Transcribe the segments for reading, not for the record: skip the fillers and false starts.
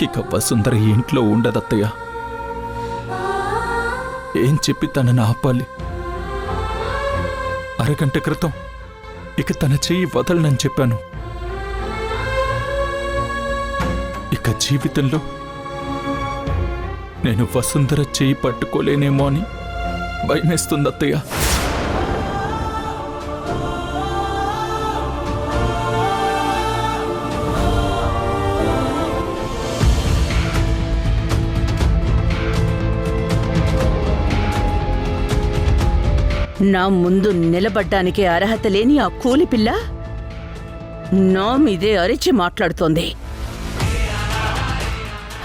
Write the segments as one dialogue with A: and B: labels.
A: ఇక వసుంధర ఈ ఇంట్లో ఉండదత్తయ్య. ఏం చెప్పి తనని ఆపాలి? అరగంట క్రితం ఇక తన చెయ్యి వదలనని చెప్పాను. ఇక జీవితంలో నేను వసుంధర చెయ్యి పట్టుకోలేనేమో అని భయమేస్తుంది అత్తయ్య.
B: నా ముందు నిలబడ్డానికి అర్హత లేని ఆ కూలి పిల్ల నా మీదే అరిచి మాట్లాడుతోంది.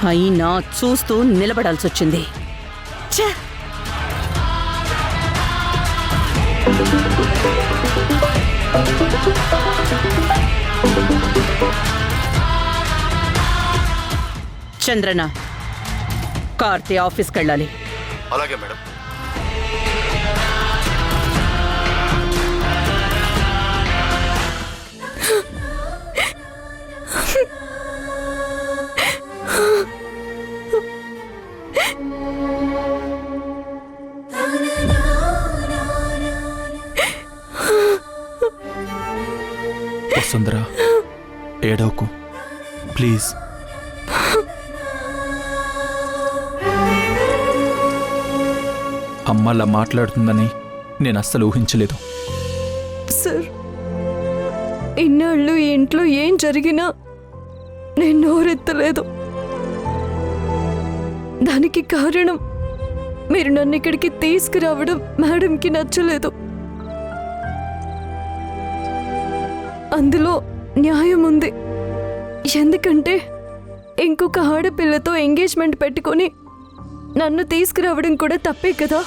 B: అయినా చూస్తూ నిలబడాల్సొచ్చింది. ఛ! చంద్రన, కార్తీ ఆఫీస్కి వెళ్ళాలి.
C: అలాగే మేడం.
A: వసుంధర, ఏడవకు ప్లీజ్. అమ్మ అలా మాట్లాడుతుందని నేను అస్సలు ఊహించలేదు.
D: సార్, ఇన్నాళ్ళు ఈ ఇంట్లో ఏం జరిగినా నేను నోరెత్తలేదు. దానికి కారణం మీరు నన్ను ఇక్కడికి తీసుకురావడం మేడంకి నచ్చలేదు. అందులో న్యాయం ఉంది. ఎందుకంటే ఇంకొక ఆడపిల్లతో ఎంగేజ్మెంట్ పెట్టుకొని నన్ను తీసుకురావడం కూడా తప్పే కదా.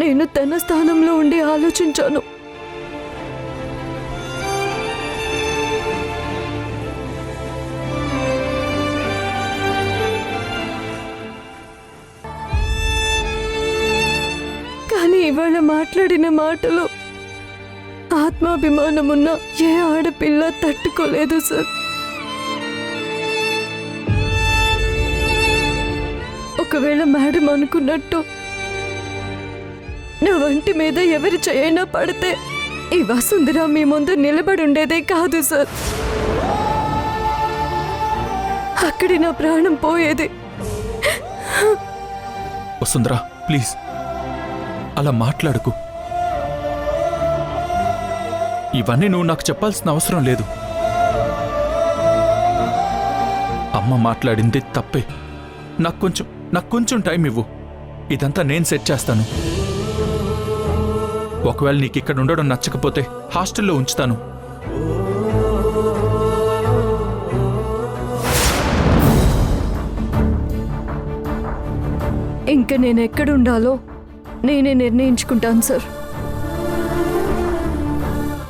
D: నేను తన స్థానంలో ఉండి ఆలోచించాను. కానీ ఇవాళ మాట్లాడిన మాటలు ఆత్మాభిమానమున్న ఏ ఆడపిల్ల తట్టుకోలేదు సార్. ఒకవేళ మేడం అనుకున్నట్టు నా వంటి మీద ఎవరి చేయైనా పడితే ఈ వసుంధర మీ ముందు నిలబడి ఉండేదే కాదు సార్. అక్కడి నా ప్రాణం పోయేది.
A: వసుంధర ప్లీజ్ అలా మాట్లాడుకు. ఇవన్నీ నువ్వు నాకు చెప్పాల్సిన అవసరం లేదు. అమ్మ మాట్లాడింది తప్పే. నాకు కొంచెం టైం ఇవ్వు. ఇదంతా నేను సెట్ చేస్తాను. ఒకవేళ నీకు ఇక్కడ ఉండడం నచ్చకపోతే హాస్టల్లో ఉంచుతాను.
D: ఇంకా నేను ఎక్కడుండాలో నేనే నిర్ణయించుకుంటాను సార్.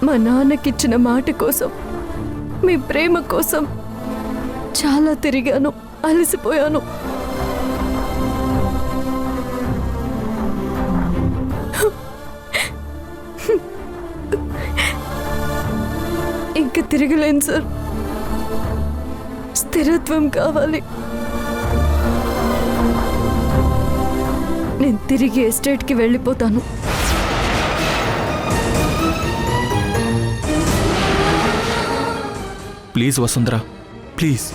D: మా నాన్నకిచ్చిన మాట కోసం, మీ ప్రేమ కోసం చాలా తిరిగాను, అలసిపోయాను. ఇంక తిరగలేను సార్. స్థిరత్వం కావాలి. నేను తిరిగి ఎస్టేట్కి వెళ్ళిపోతాను.
A: ప్లీజ్ వసుంధర ప్లీజ్,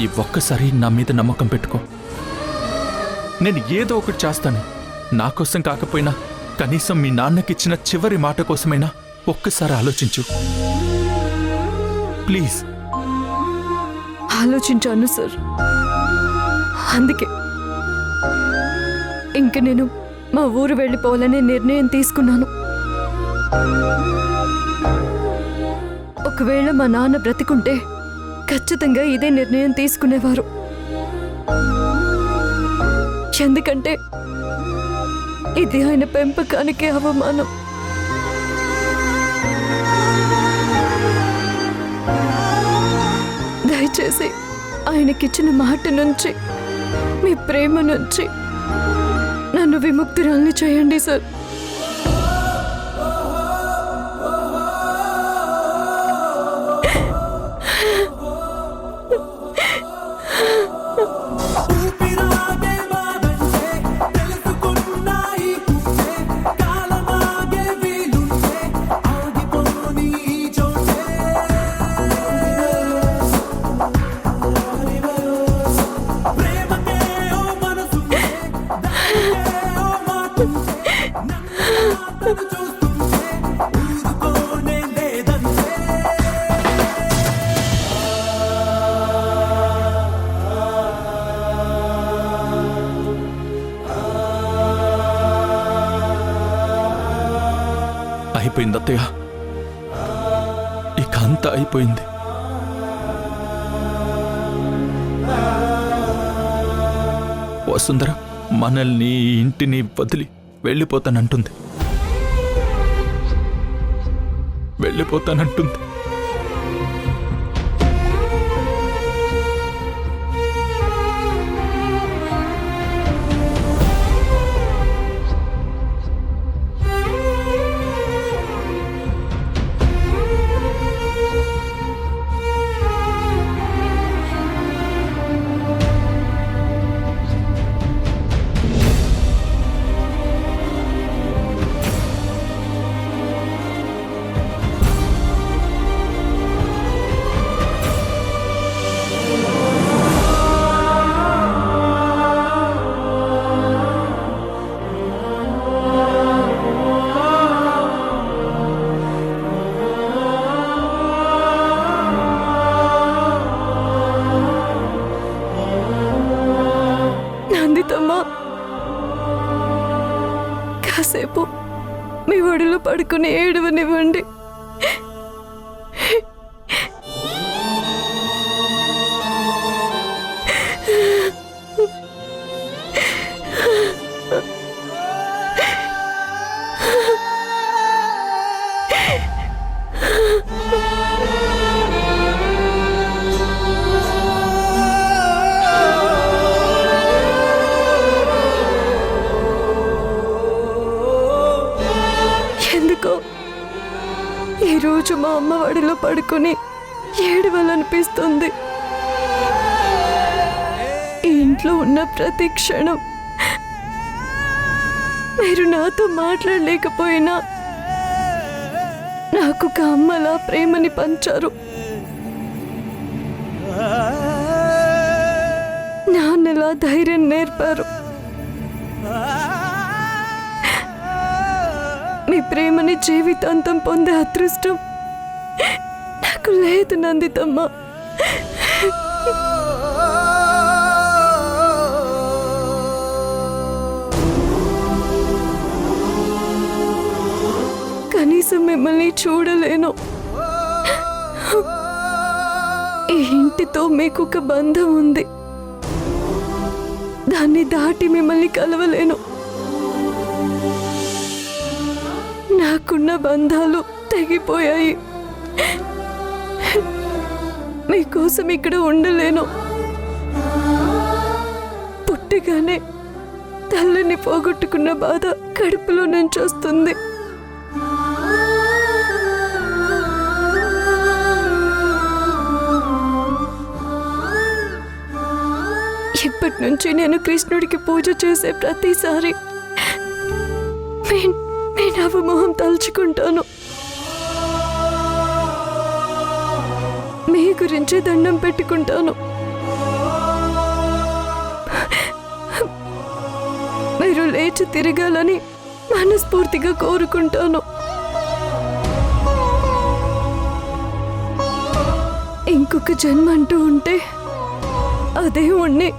A: ఈ ఒక్కసారి నా మీద నమ్మకం పెట్టుకో. నేను ఏదో ఒకటి చేస్తాను. నా కోసం కాకపోయినా కనీసం మీ నాన్నకిచ్చిన చివరి మాట కోసమైనా ఒక్కసారి ఆలోచించు ప్లీజ్.
D: ఆలోచించాను సార్. అందుకే ఇంక నేను మా ఊరు వెళ్ళిపోవాలనే నిర్ణయం తీసుకున్నాను. ఒకవేళ మా నాన్న బ్రతికుంటే ఖచ్చితంగా ఇదే నిర్ణయం తీసుకునేవారు. ఎందుకంటే ఇది ఆయన పెంపకానికి అవమానం. దయచేసి ఆయనకిచ్చిన మాట నుంచి, మీ ప్రేమ నుంచి నన్ను విముక్తురాల్ని చేయండి సార్.
A: అయిపోయింది అత్తయ్య, ఇక అంతా అయిపోయింది. వసుంధర మనల్ని ఇంటిని వదిలి వెళ్ళిపోతానంటుంది. వెళ్ళిపోతానంటుంది.
D: కాసేపు మీ ఒడిలో పడుకుని ఏడవనివ్వండి. ఈరోజు మా అమ్మ ఒడిలో పడుకుని ఏడవాలనిపిస్తుంది. ఈ ఇంట్లో ఉన్న ప్రతి క్షణం మీరు నాతో మాట్లాడలేకపోయినా నాకు ఒక అమ్మలా ప్రేమని పంచారు. నాన్నలా ధైర్యం నేర్పారు. మీ ప్రేమని జీవితాంతం పొందే అదృష్టం నాకు లేదు నందితమ్మ. కనీసం మిమ్మల్ని చూడలేను. ఈ ఇంటితో మీకు ఒక బంధం ఉంది, దాన్ని దాటి మిమ్మల్ని కలవలేను. నాకున్న బంధాలు తెగిపోయాయి. మీకోసం ఇక్కడ ఉండలేను. పుట్టగానే తల్లిని పోగొట్టుకున్న బాధ కడుపులో నుంచి వస్తుంది. ఇప్పటి నుంచి నేను కృష్ణుడికి పూజ చేసే ప్రతిసారి మీ నవమోహం తలుచుకుంటాను. మీ గురించి దండం పెట్టుకుంటాను. మీరు లేచి తిరగాలని మనస్ఫూర్తిగా కోరుకుంటాను. ఇంకొక జన్మ అంటూ ఉంటే అదే ఉన్ని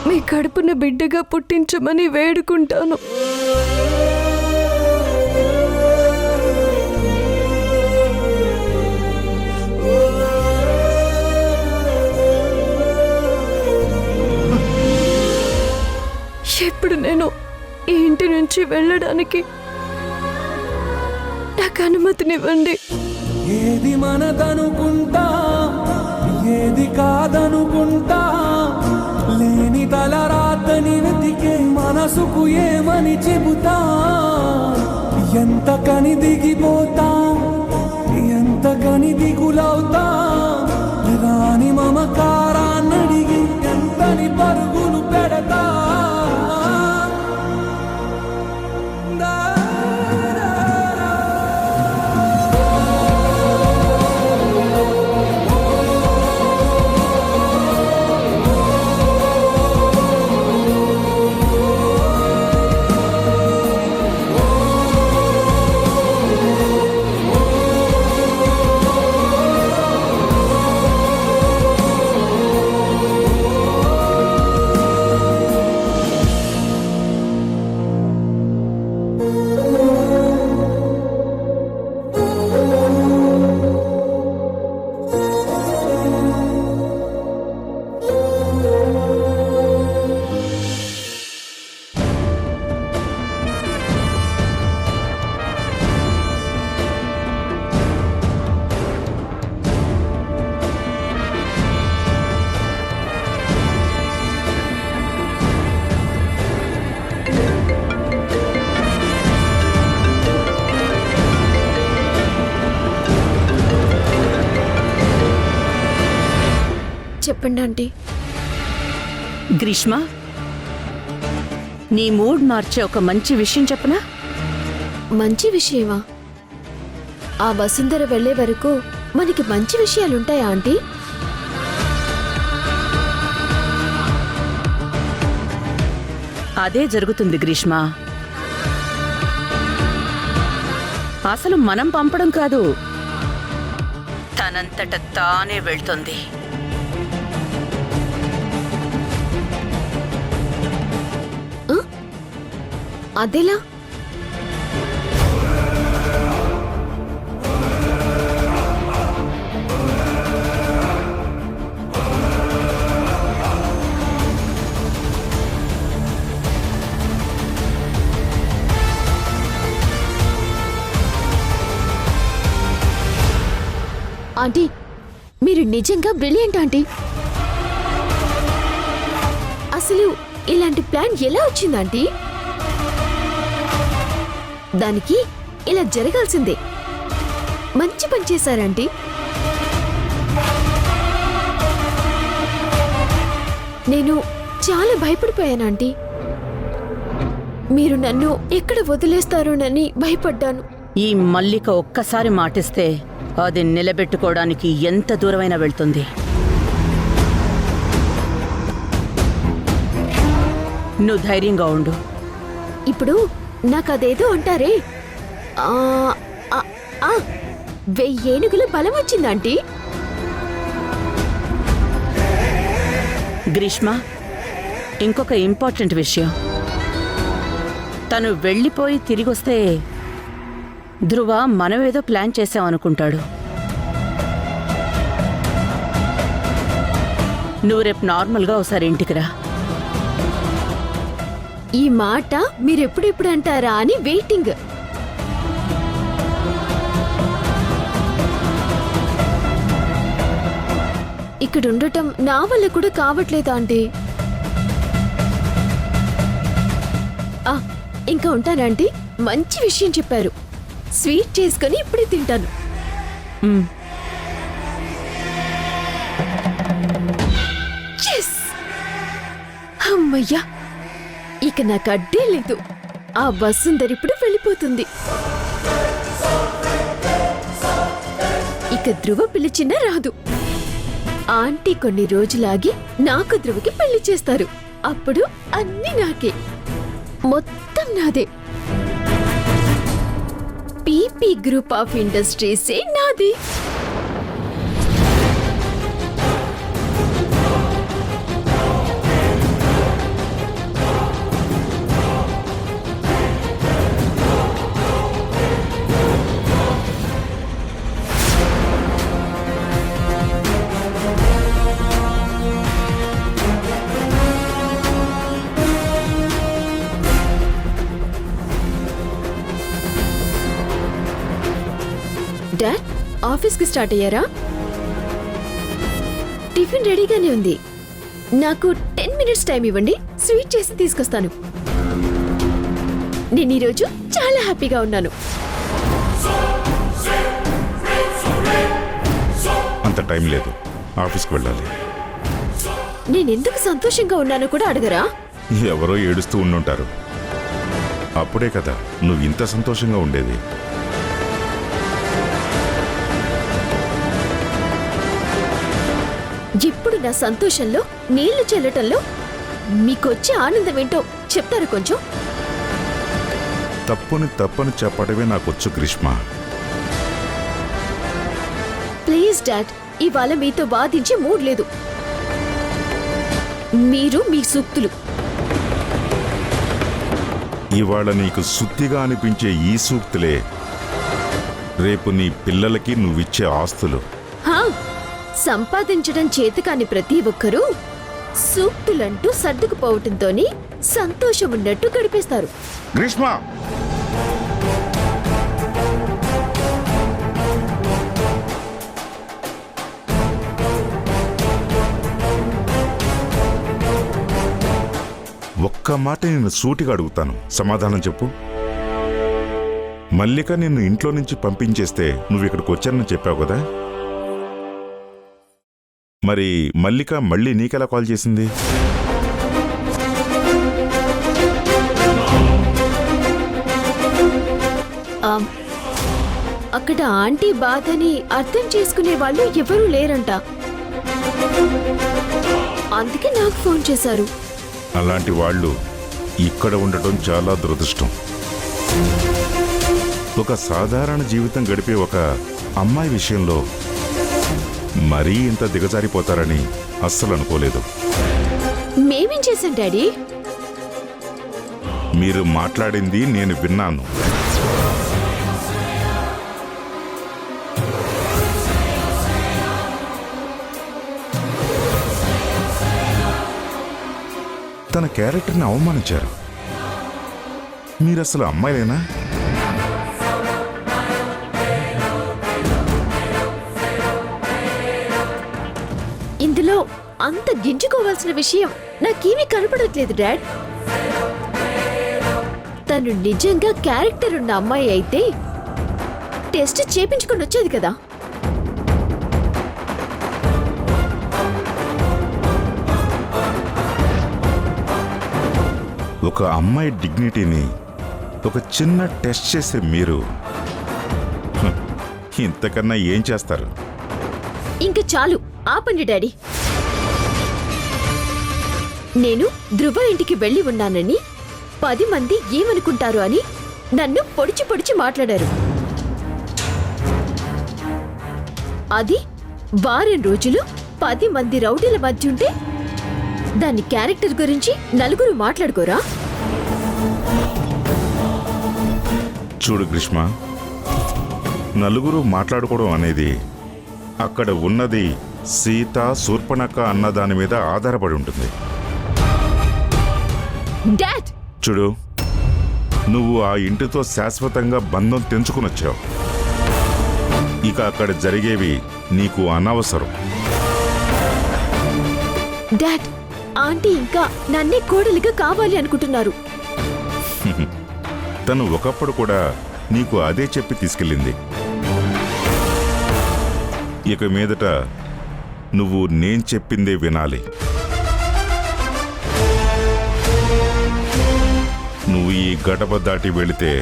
D: మీ కడుపున బిడ్డగా పుట్టించమని వేడుకుంటాను. ఈ ఇంటి నుంచి వెళ్ళడానికి నాకు అనుమతినివ్వండి.
C: ఏది మనదనుకుంటా, ఏది కాదనుకుంటా, లేని తలరాతని వెతికే మనసుకు ఏమని చెబుతా, ఎంత కని దిగిపోతా, ఎంత కని దిగులవుతా, రాని మమకారాన్నడిగి ఎంతని పరుగులు పెడతా.
D: చెప్పండి ఆంటీ.
B: గ్రీష్మ, నీ మూడ్ మార్చే ఒక మంచి విషయం చెప్పనా?
D: మంచి విషయమా? ఆ వసుంధర వెళ్లే వరకు మనకి మంచి విషయాలుంటాయా ఆంటీ?
B: అదే జరుగుతుంది గ్రీష్మ. అసలు మనం పంపడం కాదు, తనంతట తానే వెళ్తుంది.
D: అదెలా? ఆంటీ, మీరు నిజంగా బ్రిలియంట్ ఆంటీ. అసలు ఇలాంటి ప్లాన్ ఎలా వచ్చిందాంటీ? దానికి ఇలా జరగాల్సిందే. మంచి పని చేశారంటీ. నేను చాలా భయపడిపోయానంటీ. మీరు నన్ను ఎక్కడ వదిలేస్తారోనని భయపడ్డాను.
B: ఈ మల్లిక ఒక్కసారి మాటిస్తే అది నిలబెట్టుకోవడానికి ఎంత దూరమైనా వెళ్తుంది. నువ్వు ధైర్యంగా ఉండు.
D: ఇప్పుడు నాకదేదో అంటారే, 1000 ఏనుగుల బలం వచ్చిందాంటీ.
B: గ్రీష్మ, ఇంకొక ఇంపార్టెంట్ విషయం. తను వెళ్ళిపోయి తిరిగొస్తే ధ్రువ మనమేదో ప్లాన్ చేసామనుకుంటాడు. నువ్వు రేపు నార్మల్గా ఒకసారి ఇంటికి రా.
D: ఈ మాట మీరెప్పుడెప్పుడు అంటారా అని వెయిటింగ్. ఇక్కడ ఉండటం నా వల్ల కూడా కావట్లేదు ఆంటీ. ఇంకా ఉంటానంటీ. మంచి విషయం చెప్పారు. స్వీట్ చేసుకొని ఇప్పుడే తింటాను. అమ్మయ్యా, ఇక నాకు అడ్డే లేదు. ఆ వసుంధర ఇప్పుడు వెళ్ళిపోతుంది. ఇక ధ్రువ పిలిచినా రాదు. ఆంటీ కొన్ని రోజులాగి నాకు ధ్రువకి పెళ్లి చేస్తారు. అప్పుడు అన్ని నాకే, మొత్తం నాదే. పీపీ గ్రూప్ ఆఫ్ ఇండస్ట్రీసే నాది. ఆఫీస్కి స్టార్ట్ అయ్యారా? టిఫిన్ రెడీగానే ఉంది. నాకు 10 మినిట్స్ టైం ఇవ్వండి, స్వీట్ చేసి తీసుకొస్తాను. నేను ఈరోజు చాలా హ్యాపీగా ఉన్నాను.
E: అంత టైం లేదు, ఆఫీస్కి వెళ్ళాలి.
D: నేనెందుకు సంతోషంగా ఉన్నానో కూడా అడగరా?
E: ఎవరో ఏడుస్తూ ఉండుంటారు. అప్పుడే కదా నువ్వు ఇంత సంతోషంగా ఉండేది.
D: ఇప్పుడు నా సంతోషంలో నీళ్లు చల్లటంలో మీకొచ్చే ఆనందం ఏంటో చెప్తారు కొంచెం?
E: తప్పని చెప్పడమే నాకొచ్చు గ్రీష్మ.
D: ప్లీజ్ డాడ్, ఇవాళ మీతో వాదించే మూడ్ లేదు. మీరు మీ సూక్తులు.
E: ఇవాళ నీకు సుత్తిగా అనిపించే ఈ సూక్తులే రేపు నీ పిల్లలకి నువ్విచ్చే ఆస్తులు.
D: హా, సంపాదించడం చేతకాని ప్రతి ఒక్కరూ సూక్తులంటూ సర్దుకుపోవటంతోని సంతోషం ఉన్నట్టు గడిపేస్తారు.
E: గ్రీష్మ, ఒక్క మాట నిన్ను సూటిగా అడుగుతాను, సమాధానం చెప్పు. మల్లిక నిన్ను ఇంట్లో నుంచి పంపించేస్తే నువ్వు ఇక్కడికి వచ్చానని చెప్పావు కదా, మరి మల్లిక మళ్ళీ నీకెలా కాల్ చేసింది?
D: అక్కడ ఆంటీ బాధని అర్థం చేసుకునే వాళ్ళు ఎవరూ లేరంట. అందుకే నాకు ఫోన్ చేశారు.
E: అలాంటి వాళ్ళు ఇక్కడ ఉండటం చాలా దురదృష్టం. ఒక సాధారణ జీవితం గడిపే ఒక అమ్మాయి విషయంలో మరీ ఇంత దిగజారిపోతారని అస్సలు అనుకోలేదు.
D: మేమేం చేశాం డాడీ?
E: మీరు మాట్లాడింది నేను విన్నాను. తన క్యారెక్టర్ని అవమానించారు. మీరసలు అమ్మాయిలేనా?
D: ఇందులో అంత గింజుకోవాల్సిన విషయం నాకేమీ కనపడట్లేదు డాడ్. తను నిజంగా క్యారెక్టర్ ఉన్న అమ్మాయి అయితే టెస్ట్ చేపించుకొని వచ్చేది కదా.
E: ఒక అమ్మాయి డిగ్నిటీని ఒక చిన్న టెస్ట్ చేసే మీరు ఇంతకన్నా ఏం చేస్తారు?
D: ఇంక చాలు, ఆపండి డాడీ. నేను ధృవ ఇంటికి వెళ్ళి ఉన్నానని 10 మంది ఏమనుకుంటారు అని నన్ను పొడిచి పొడిచి మాట్లాడారు. అది వారం రోజులు 10 మంది రౌడీల మధ్య ఉంటే దాని క్యారెక్టర్ గురించి నలుగురు మాట్లాడుకోరా?
E: చూడు గ్రీష్మ, నలుగురు మాట్లాడుకోవడం అనేది అక్కడ ఉన్నది సీత శూర్పణఖ అన్న దాని మీద ఆధారపడి ఉంటుంది.
D: డాడ్,
E: చూడు, నువ్వు ఆ ఇంటితో శాశ్వతంగా బంధం తెంచుకునొచ్చావు. ఇక అక్కడ జరిగేవి నీకు అనవసరం.
D: డాడ్, ఆంటీ ఇంకా నన్నే కోడలిగా కావాలి అనుకుంటున్నారు.
E: తను ఒకప్పుడు కూడా నీకు అదే చెప్పి తీసుకెళ్ళింది. ఇక మీదట నువ్వు నేను చెప్పిందే వినాలి. నువ్వు ఈ గడప దాటి వెళితే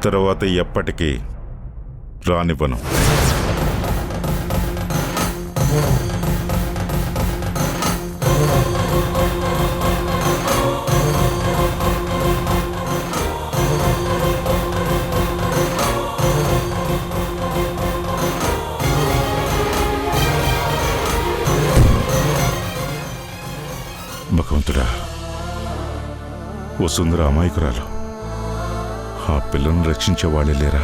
E: తర్వాత ఎప్పటికీ రానివ్వను. భగవంతుడా, ఓ సుందర అమాయకురాలు, ఆ పిల్లను రక్షించే వాళ్ళే లేరా?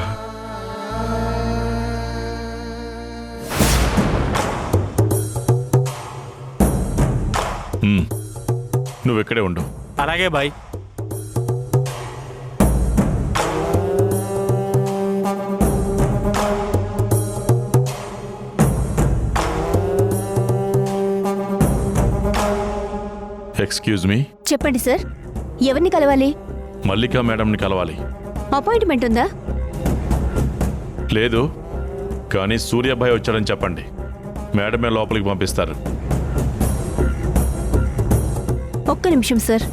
A: నువ్వెక్కడే ఉండు.
F: అలాగే బాయ్. ఎక్స్క్యూజ్ మీ,
G: చెప్పండి సార్, ఎవరిని కలవాలి?
F: మల్లికా మేడంని కలవాలి.
G: అపాయింట్మెంట్ ఉందా?
F: లేదు, కానీ సూర్యాభాయ్ వచ్చాడని చెప్పండి, మేడమే లోపలికి పంపిస్తారు.
G: ఒక్క నిమిషం సార్.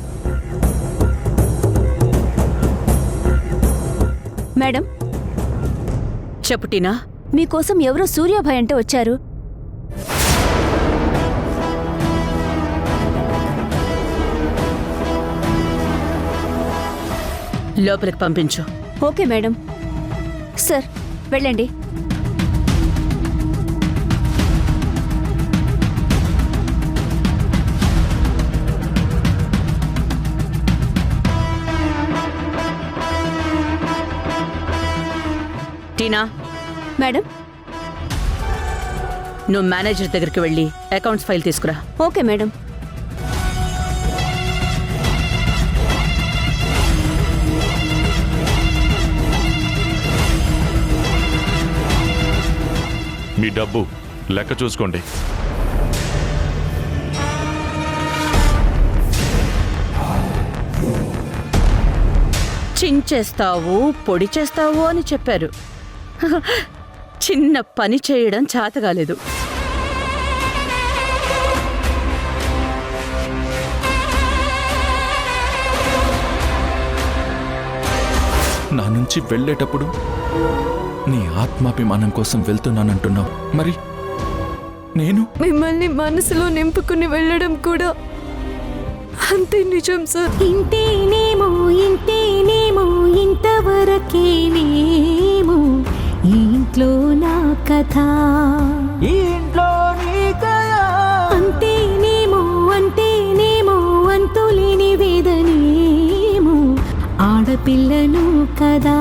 G: మేడం,
B: చెప్పు టీనా.
G: మీకోసం ఎవరో సూర్యాభాయ్ అంటే వచ్చారు.
B: లోపలికి పంపించు.
G: Okay madam. సార్, వెళ్ళండి.
B: టీనా,
G: మేడం.
B: నువ్వు మేనేజర్ దగ్గరికి వెళ్ళి అకౌంట్స్ ఫైల్ తీసుకురా.
G: Okay madam.
F: మీ డబ్బు లెక్క చూసుకోండి.
B: చించేస్తావు, పొడి చేస్తావు అని చెప్పారు. చిన్న పని చేయడం చేతగాలేదు.
A: నా నుంచి వెళ్ళేటప్పుడు నీ ఆత్మాభిమానం కోసం వెళ్తున్నానంటున్నావు, మరి నేను
D: మిమ్మల్ని మనసులో నింపుకుని వెళ్ళడం కూడా అంతే నిజం సార్.
H: ఇంతేనేమో ఇంతేనేమో ఇంతవరకేనేమో ఈ ఇంట్లో నా కథ, అంతేనేమో అంతేనేమో అంతులేని వేదనేమో ఆడపిల్లను కదా.